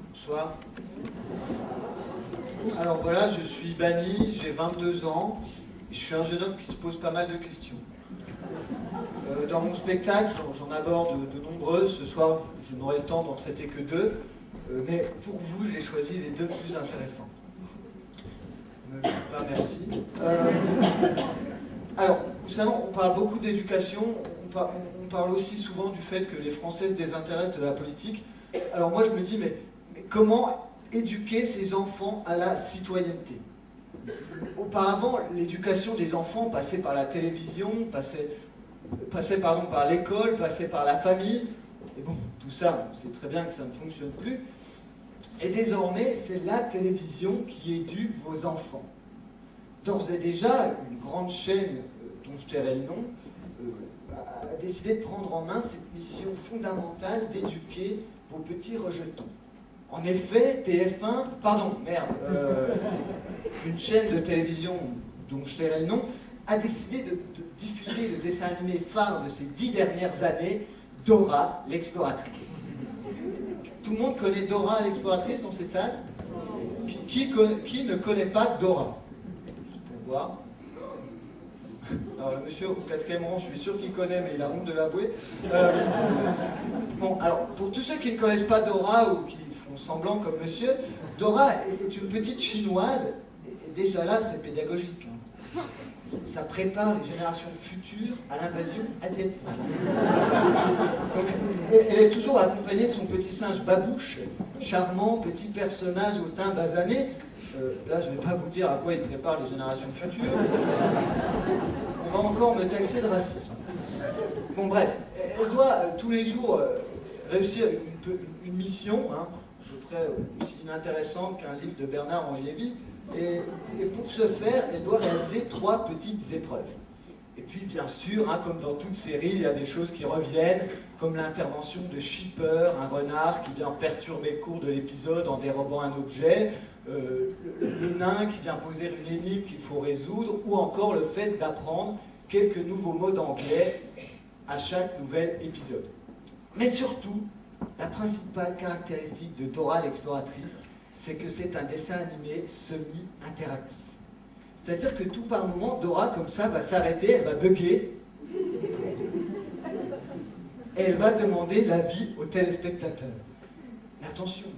Bonsoir. Alors voilà, je suis Bani, j'ai 22 ans, et je suis un jeune homme qui se pose pas mal de questions. Dans mon spectacle, j'en aborde de nombreuses. Ce soir, je n'aurai le temps d'en traiter que deux, mais pour vous, j'ai choisi les deux plus intéressantes. Ne me dites pas merci. Alors, vous savez, on parle beaucoup d'éducation, on parle aussi souvent du fait que les Français se désintéressent de la politique. Alors moi, je me dis, mais comment éduquer ces enfants à la citoyenneté? Auparavant, l'éducation des enfants passait par la télévision, passait par l'école, passait par la famille. Et bon, tout ça, on sait très bien que ça ne fonctionne plus. Et désormais, c'est la télévision qui éduque vos enfants. D'ores et déjà, une grande chaîne, dont je tairai le nom, a décidé de prendre en main cette mission fondamentale d'éduquer vos petits rejetons. En effet, TF1, une chaîne de télévision dont je tairai le nom, a décidé de diffuser le dessin animé phare de ces 10 dernières années, Dora l'exploratrice. Tout le monde connaît Dora l'exploratrice dans cette salle? Qui ne connaît pas Dora? Juste pour voir. Alors le monsieur au 4e rang, je suis sûr qu'il connaît, mais il a honte de l'avouer. Bon, alors pour tous ceux qui ne connaissent pas Dora ou qui font semblant comme monsieur, Dora est une petite chinoise, et déjà là c'est pédagogique. Ça prépare les générations futures à l'invasion asiatique. Donc, elle est toujours accompagnée de son petit singe Babouche, charmant petit personnage au teint basané. Là, je ne vais pas vous dire à quoi il prépare les générations futures. On va encore me taxer de racisme. Bon, bref, elle doit tous les jours réussir une mission, hein, à peu près aussi inintéressante qu'un livre de Bernard-Henri Lévy. Et pour ce faire, elle doit réaliser 3 petites épreuves. Et puis, bien sûr, hein, comme dans toute série, il y a des choses qui reviennent, comme l'intervention de Shipper, un renard qui vient perturber le cours de l'épisode en dérobant un objet, le nain qui vient poser une énigme qu'il faut résoudre, ou encore le fait d'apprendre quelques nouveaux mots d'anglais à chaque nouvel épisode. Mais surtout, la principale caractéristique de Dora l'exploratrice, c'est que c'est un dessin animé semi-interactif. C'est-à-dire que tout par moment, Dora, comme ça, va s'arrêter, elle va bugger, et elle va demander l'avis aux téléspectateurs. Mais attention,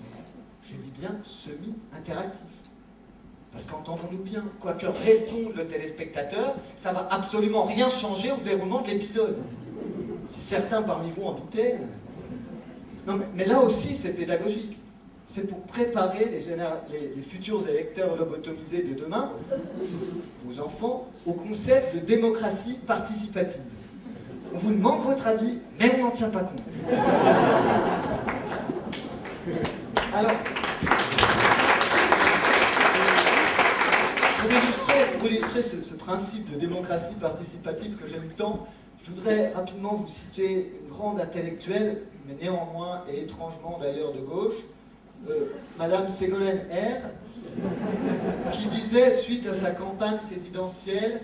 je dis bien semi-interactif. Parce qu'entendons-nous bien, quoi que réponde le téléspectateur, ça ne va absolument rien changer au déroulement de l'épisode. Si certains parmi vous en doutaient. Non, mais là aussi, c'est pédagogique. C'est pour préparer les futurs électeurs lobotomisés de demain, vos enfants, au concept de démocratie participative. On vous demande votre avis, mais on n'en tient pas compte. Alors, pour illustrer ce principe de démocratie participative que j'aime tant, je voudrais rapidement vous citer une grande intellectuelle, mais néanmoins et étrangement d'ailleurs de gauche, Madame Ségolène R, qui disait, suite à sa campagne présidentielle,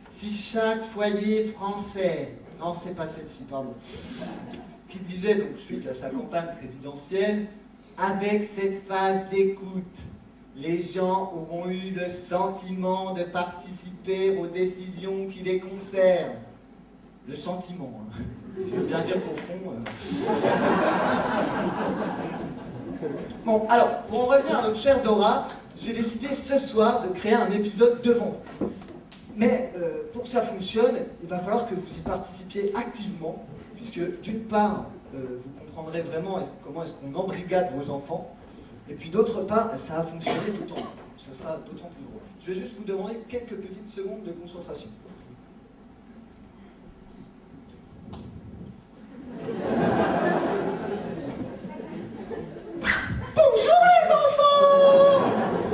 si chaque foyer français, non c'est pas celle-ci, pardon, qui disait donc suite à sa campagne présidentielle, avec cette phase d'écoute, les gens auront eu le sentiment de participer aux décisions qui les concernent. Le sentiment, hein. Je veux bien dire qu'au fond... Bon, alors, pour en revenir à notre chère Dora, j'ai décidé ce soir de créer un épisode devant vous. Mais pour que ça fonctionne, il va falloir que vous y participiez activement, puisque d'une part, vous comprendrez vraiment comment est-ce qu'on embrigade vos enfants, et puis d'autre part, ça va fonctionner ça sera d'autant plus drôle. Je vais juste vous demander quelques petites secondes de concentration. Bonjour les enfants!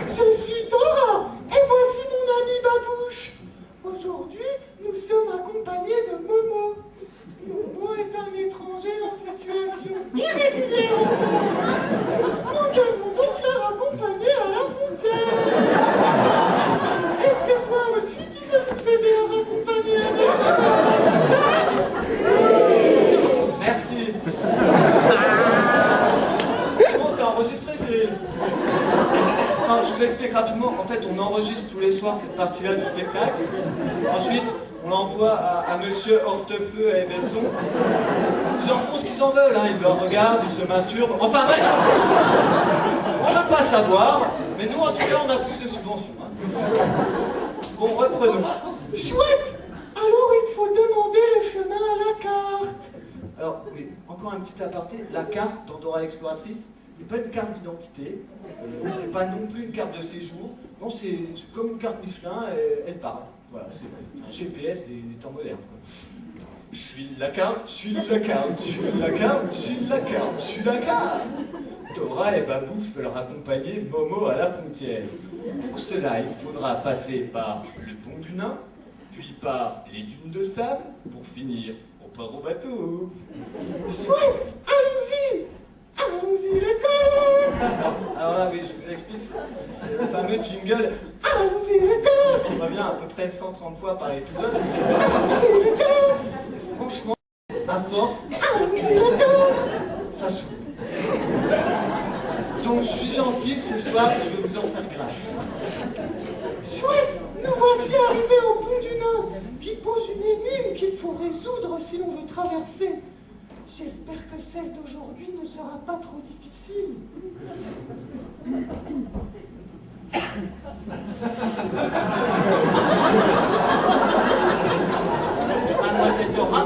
Je suis Dora et voici mon ami Babouche. Aujourd'hui, nous sommes accompagnés de Momo. Momo est un étranger en situation irrégulière. Nous devons donc le raccompagner à la frontière. Est-ce que toi aussi tu veux nous aider à raccompagner un étranger à la frontière? Merci. enregistre tous les soirs cette partie-là du spectacle. Ensuite, on l'envoie à monsieur Hortefeux à Besson. Ils en font ce qu'ils en veulent, hein. Ils le regardent, ils se masturbent. Enfin bref, on ne veut pas savoir, mais nous en tout cas on a plus de subventions. Hein. Bon, reprenons. Chouette! Alors il faut demander le chemin à la carte. Alors, oui, encore un petit aparté. La carte dans Dora l'exploratrice, c'est pas une carte d'identité, c'est pas non plus une carte de séjour. Non, c'est comme une carte Michelin, elle parle. Voilà, c'est un GPS des temps modernes. Quoi. Je suis la carte, je suis la carte, je suis la carte, je suis la carte, je suis la carte. Dora et Babouche veulent accompagner Momo à la frontière. Pour cela, il faudra passer par le pont du Nain, puis par les dunes de sable, pour finir au port au bateau. Chouette! Allons-y! Allons-y, let's go! Alors là, oui, je vous explique, c'est le fameux jingle Allons-y, let's go! qui revient à peu près 130 fois par épisode. Allons-y, let's go! Et franchement, à force, Allons-y, let's go! ça saoule. Donc je suis gentil, ce soir, je vais vous en faire grâce. Chouette! Nous voici arrivés au pont du Nain, qui pose une énigme qu'il faut résoudre si l'on veut traverser. J'espère que celle d'aujourd'hui ne sera pas trop difficile. Mademoiselle Dora,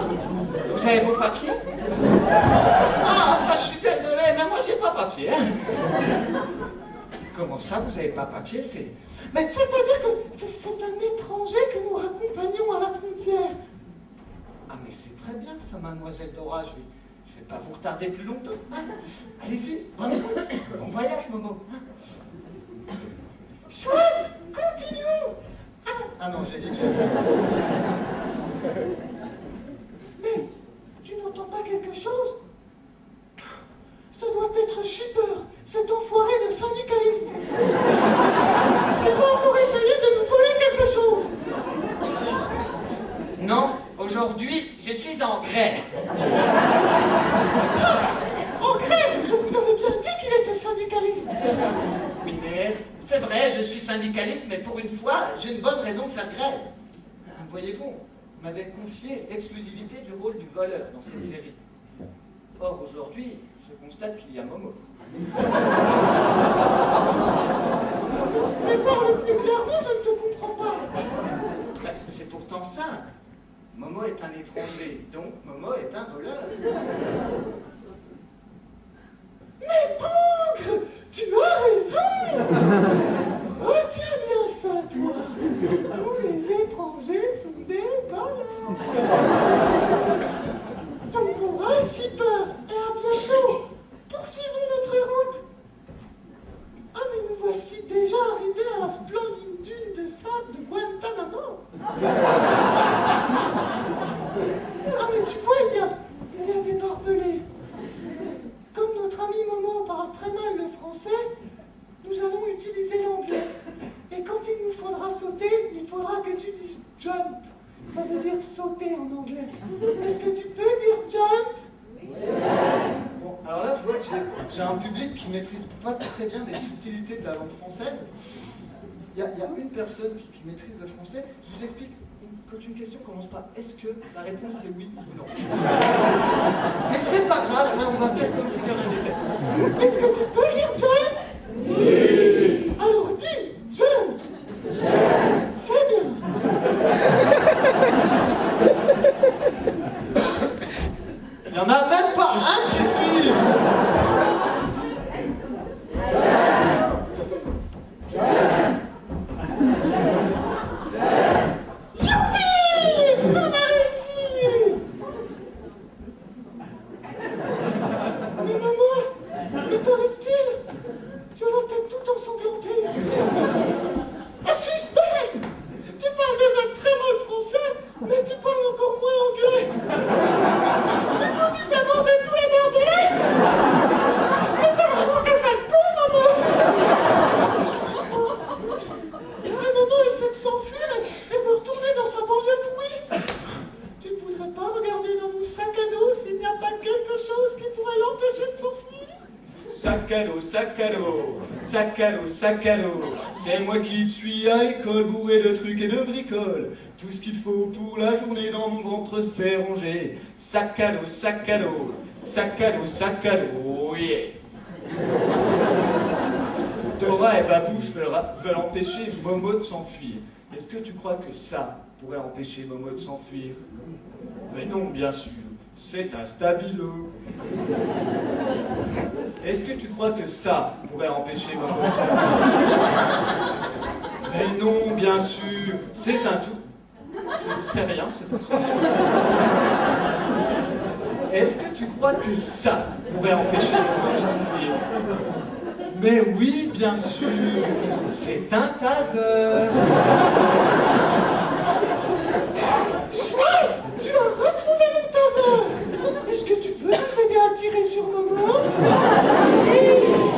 vous avez vos papiers? Ah, enfin, je suis désolé, mais moi j'ai pas papier. Hein. Comment ça, vous avez pas papier? Mais c'est-à-dire que c'est un étranger que nous raccompagnons à la frontière. Ah, mais c'est très bien ça, Mademoiselle Dora, je vais pas vous retarder plus longtemps. Hein. Allez-y, bon voyage, Momo. Chouette! Continuons! Ah non, j'ai dit que Mais tu n'entends pas quelque chose? Ce doit être Shipper, cet enfoiré de syndicaliste. Il va encore essayer de nous voler quelque chose. Non, aujourd'hui, je suis en grève. En grève? Je vous avais bien dit qu'il était syndicaliste. Oui, mais c'est vrai, je suis syndicaliste, mais pour une fois, j'ai une bonne raison de faire grève. Voyez-vous, on m'avait confié l'exclusivité du rôle du voleur dans cette série. Or, aujourd'hui, je constate qu'il y a Momo. Mais parle plus clairement, je ne te comprends pas. C'est pourtant simple. Momo est un étranger, donc Momo est un voleur. Mais bougre! Tu as raison! Retiens bien ça, toi! Tous les étrangers sont des voleurs! Bon courage, Shipper, et à bientôt! Poursuivons notre route! Ah, mais nous voici déjà arrivés à la splendide dune de sable de Guantanamo! Ah, mais tu vois, il y a des barbelés! Comme notre ami Momo parle très mal le français, nous allons utiliser l'anglais. Et quand il nous faudra sauter, il faudra que tu dises jump. Ça veut dire sauter en anglais. Est-ce que tu peux dire jump? Bon, alors là, je vois que j'ai un public qui ne maîtrise pas très bien les subtilités de la langue française. Il y a une personne qui maîtrise le français. Je vous explique. Quand une question commence par est-ce que, la réponse c'est oui ou non. Mais c'est pas grave, là on va faire comme si de rien n'était. Est-ce que tu peux dire jump? Oui. Alors dis jump. C'est bien. Il n'y en a même pas un qui suit. C'est moi qui te suis à l'école, bourré de trucs et de bricoles. Tout ce qu'il faut pour la journée dans mon ventre c'est rongé. Sac à dos, sac à dos, sac à dos, sac à dos, yeah. Dora et Babouche veulent empêcher Momo de s'enfuir. Est-ce que tu crois que ça pourrait empêcher Momo de s'enfuir? Mais non, bien sûr, c'est un stabilo. Est-ce que tu crois que ça pourrait empêcher Momo de s'enfuir? Mais non, bien sûr, c'est un tout... C'est rien, c'est pas ça. Est-ce que tu crois que ça pourrait empêcher Momo de s'enfuir? Mais oui, bien sûr, c'est un taser. Chouette, tu as retrouvé mon taser. Est-ce que tu veux nous aider à tirer sur Momo?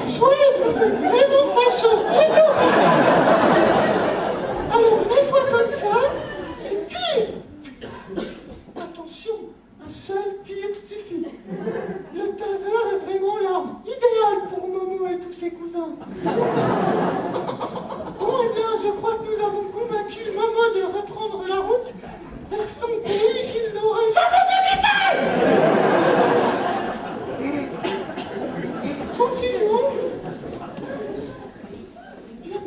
Chouette, vous êtes vraiment fâcheux. Alors mets-toi comme ça et tire. Attention, un seul tir suffit. Le taser est vraiment l'arme idéale pour Momo et tous ses cousins. Bon, eh bien, je crois que nous avons convaincu Momo de reprendre la route vers son pays qu'il n'aurait jamais dû quitter. Continuons. Eh bien,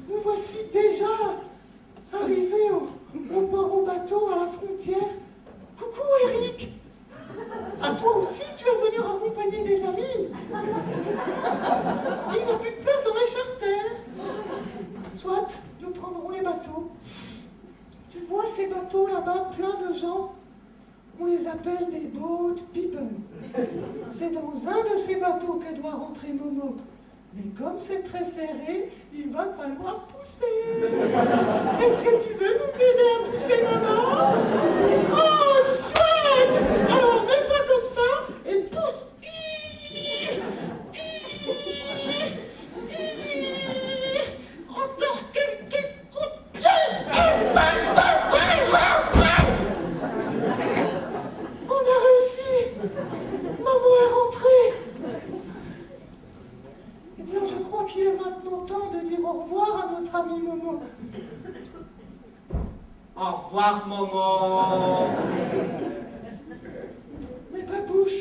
nous voici déjà arrivés au port au bateau, à la frontière. Coucou Eric. À toi aussi, tu es venu raccompagner des amis. Il n'y a plus de place dans les charters. Soit, nous prendrons les bateaux. Tu vois ces bateaux là-bas, pleins de gens? On les appelle des boat people. C'est dans un de ces bateaux que doit rentrer Momo. Mais comme c'est très serré, il va falloir pousser. Est-ce que tu veux nous aider à pousser, maman? Oh, chouette! Alors, mets-toi comme ça et pousse. Encore quelques coups de pied. On a réussi. Maman est rentrée. Eh bien, je crois qu'il est maintenant temps de dire au revoir à notre ami Momo. Au revoir, Momo. Mais Babouche,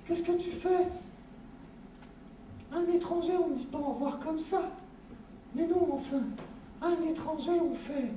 qu'est-ce que tu fais? Un étranger, on ne dit pas au revoir comme ça. Mais non, enfin, un étranger, on fait...